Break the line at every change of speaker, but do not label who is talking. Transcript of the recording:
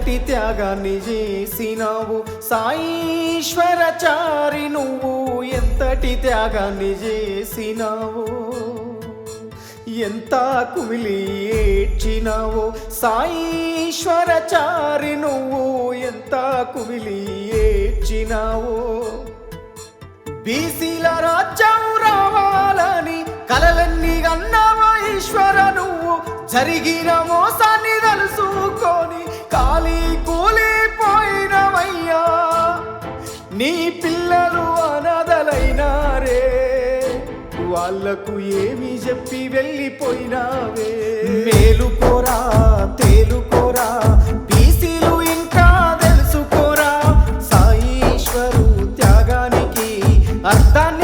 ఎంతటి త్యాగాన్ని చేసినావు సాయీశ్వరచారి నువ్వు ఎంతటి త్యాగాన్ని చేసినావు ఎంత కుమిలి ఏడ్చినావో సాయీశ్వరచారి నువ్వు ఎంత కుమిలి ఏడ్చినావో బీసీల రాజ్యం రావాలని కలలన్నీ కన్నావో ఈశ్వర నువ్వు జరిగిన మోసాన్ని తెలుసుకొని కాలి కూలిపోయినవయ్యా నీ పిల్లలు అనాథలైనారే వాళ్ళకు ఏమి చెప్పి వెళ్ళిపోయినావే మేలుకోరా తేలుకోరా బీసీలు ఇంకా తెలుసుకోరా సాయీశ్వరు త్యాగానికి అర్థాన్ని